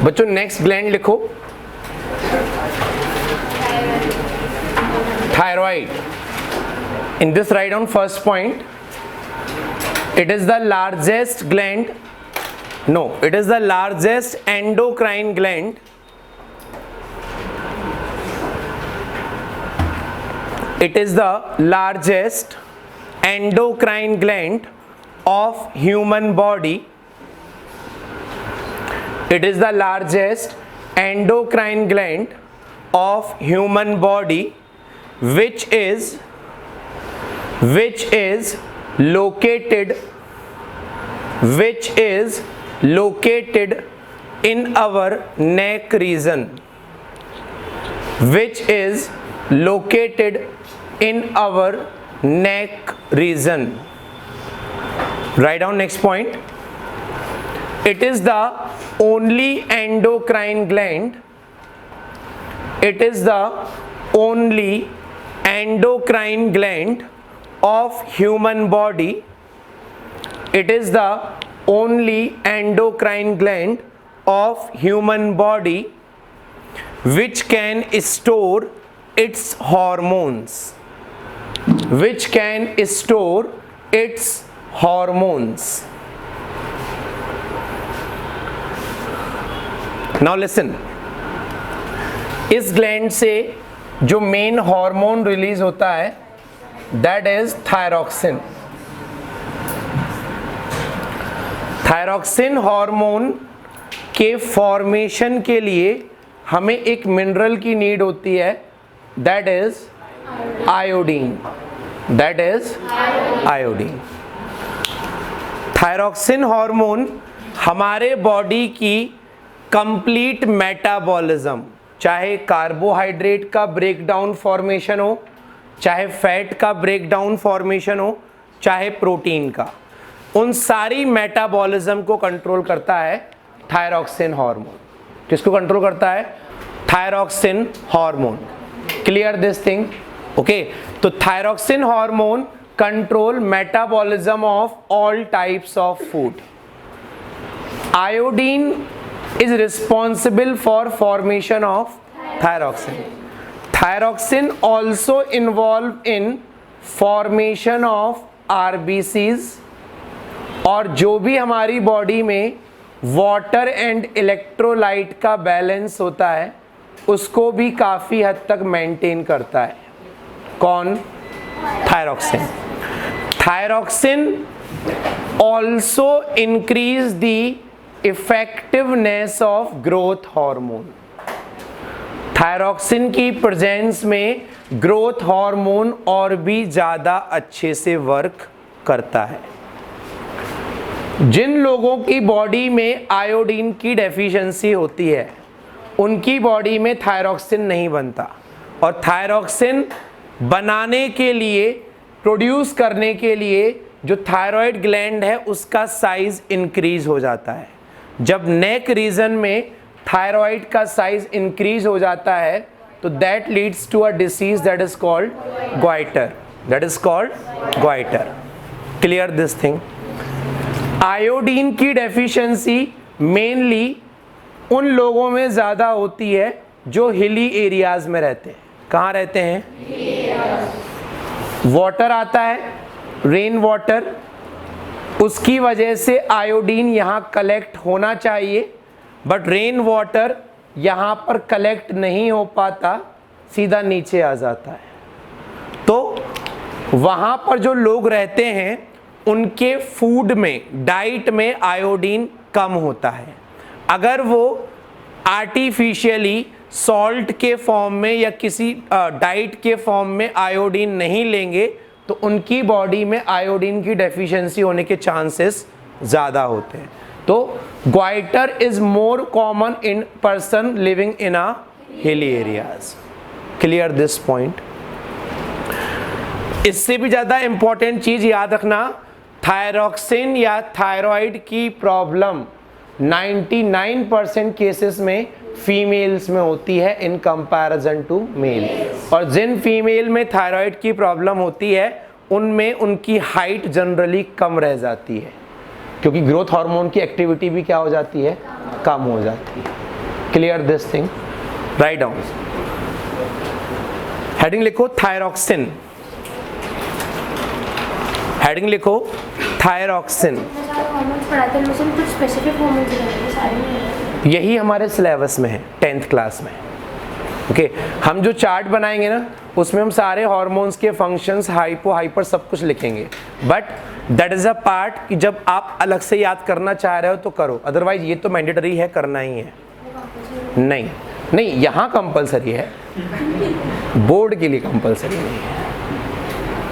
बच्चों next gland लिखो, thyroid. In this, write down first point. It is the largest gland. No, it is the largest endocrine gland. It is the largest endocrine gland of human body. It is the largest endocrine gland of human body, which is located in our neck region, which is located in our neck region. Write down next point. It is the only endocrine gland. It is the only endocrine gland of human body. It is the only endocrine gland of human body which can store its hormones. Which can store its hormones. Now listen. इस gland से जो main hormone release होता है that is thyroxine. Thyroxine hormone के formation के लिए हमें एक मिनरल की नीड होती है that is iodine. That is iodine. Thyroxine hormone हमारे बॉडी की कंप्लीट मेटाबॉलिज्म, चाहे कार्बोहाइड्रेट का ब्रेकडाउन फॉर्मेशन हो, चाहे फैट का ब्रेकडाउन फॉर्मेशन हो, चाहे प्रोटीन का, उन सारी मेटाबॉलिज्म को कंट्रोल करता है थायरॉक्सिन हार्मोन. किसको कंट्रोल करता है? Thyroxine hormone. Clear this thing? Okay. तो thyroxine hormone control metabolism of all types of food. Iodine is responsible for formation of thyroxine. Thyroxine also involved in formation of RBCs, और जो भी हमारी body में water and electrolyte का balance होता है उसको भी काफ़ी हद तक मेंटेन करता है. कौन? Thyroxine. Thyroxine also increase the effectiveness of growth hormone. Thyroxine की प्रेजेंस में ग्रोथ हार्मोन और भी ज़्यादा अच्छे से वर्क करता है. जिन लोगों की बॉडी में आयोडीन की डेफिशिएंसी होती है उनकी बॉडी में थायरॉक्सिन नहीं बनता, और थायरॉक्सिन बनाने के लिए, प्रोड्यूस करने के लिए जो थायराइड ग्लैंड है उसका साइज इंक्रीज हो जाता है. जब नेक रीजन में थायराइड का साइज इंक्रीज हो जाता है तो that leads to a disease that is called goitre. That is called goitre. Clear this thing? Iodine की डेफिशिएंसी मेनली उन लोगों में ज़्यादा होती है जो हिली एरियाज में रहते हैं. कहाँ रहते हैं? वाटर आता है, रेन वाटर, उसकी वजह से आयोडीन यहाँ कलेक्ट होना चाहिए, बट रेन वाटर यहाँ पर कलेक्ट नहीं हो पाता, सीधा नीचे आ जाता है. तो वहाँ पर जो लोग रहते हैं उनके फूड में, डाइट में आयोडीन कम होता है. अगर वो आर्टिफिशियली सॉल्ट के फॉर्म में या किसी डाइट के फॉर्म में आयोडीन नहीं लेंगे तो उनकी बॉडी में आयोडीन की डेफिशिएंसी होने के चांसेस ज़्यादा होते हैं. तो goitre is more common in person living in a hilly areas. Clear this point? इससे भी ज़्यादा इंपॉर्टेंट चीज़ याद रखना, थायरॉक्सिन या थायराइड की प्रॉब्लम 99% केसेस में फीमेल्स में होती है इन कंपैरिजन टू मेल. और जिन फीमेल में थायराइड की प्रॉब्लम होती है उनमें उनकी हाइट जनरली कम रह जाती है, क्योंकि ग्रोथ हार्मोन की एक्टिविटी भी क्या हो जाती है? कम हो जाती है. Clear this thing, write down. Heading लिखो थायरॉक्सिन, हेडिंग लिखो थायरॉक्सिन। यही हमारे सिलेबस में है 10th क्लास में। ओके हम जो चार्ट बनाएंगे ना उसमें हम सारे हार्मोन्स के फंक्शंस, हाइपो हाइपर सब कुछ लिखेंगे, but that is a part कि जब आप अलग से याद करना चाह रहे हो तो करो, अदरवाइज ये तो मैंडेटरी है, करना ही है। नहीं नहीं, यहाँ कंपलसरी है, बोर्ड के लिए कंपलसरी नहीं है।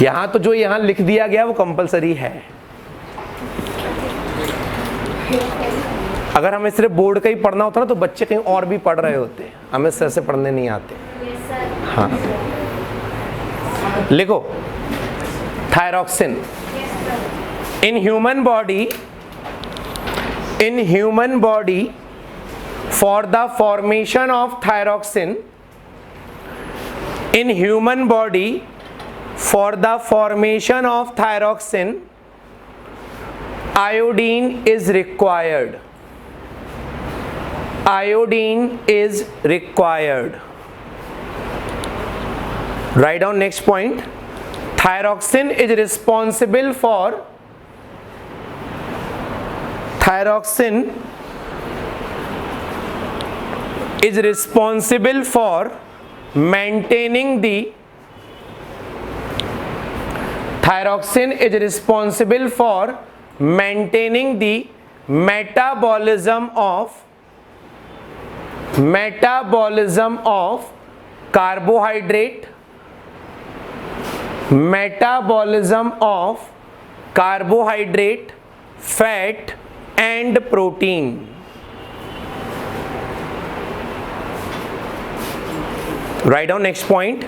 यहाँ तो जो यहाँ लिख दिया गया वो कंपलसरी है। अगर हमें सिर्फ बोर्ड का ही पढ़ना होता ना तो बच्चे कहीं और भी पढ़ रहे होते, हमें सर से पढ़ने नहीं आते। हाँ लिखो thyroxine. In human body for the formation of thyroxine, in human body for the formation of thyroxine iodine is required, iodine is required. Write down next point. Thyroxine is responsible for, thyroxine is responsible for maintaining the, thyroxine is responsible for maintaining the metabolism of carbohydrate, metabolism of carbohydrate, fat and protein. Write down next point.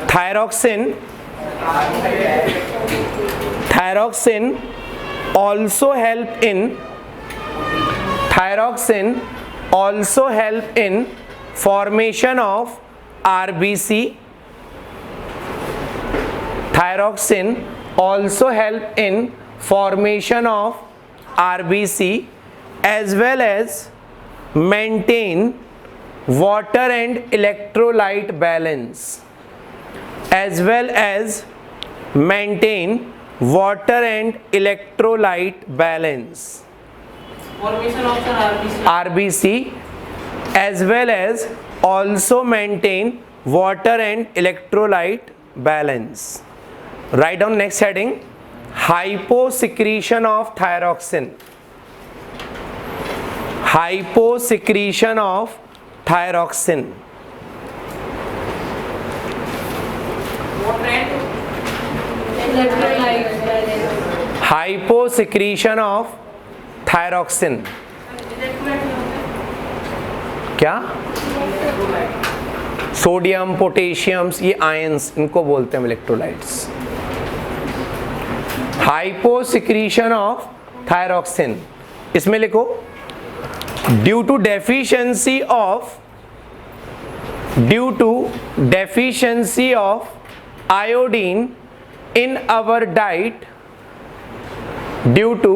Thyroxine also help in, thyroxine also help in formation of RBC. Thyroxine also help in formation of RBC as well as maintain water and electrolyte balance, as well as maintain water and electrolyte balance. Formation of RBC as well as also maintain water and electrolyte balance. Write down next heading. Hyposecretion of thyroxine. Hyposecretion of thyroxine. Hyposecretion of thyroxine. क्या? Sodium, potassiums, ये ions, इनको बोलते हैं electrolytes. Hyposecretion of thyroxine, इसमें लिखो due to deficiency of iodine in our diet, due to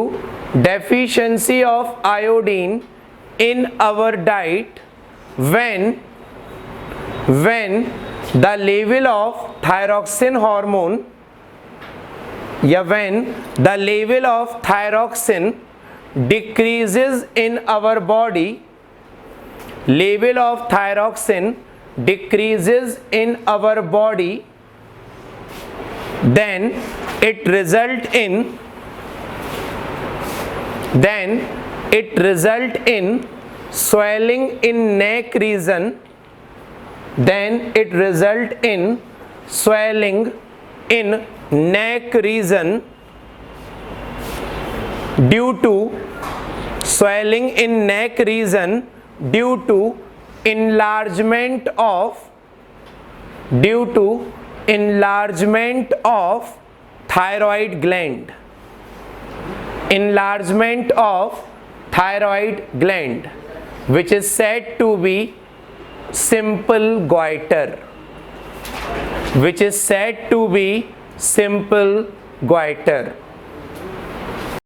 deficiency of iodine in our diet, when the level of thyroxine hormone, when the level of thyroxine decreases in our body, level of thyroxine decreases in our body, then it result in swelling in neck region, then it result in swelling in neck region, due to swelling in neck region due to enlargement of thyroid gland, enlargement of thyroid gland, which is said to be simple goiter, which is said to be simple goiter.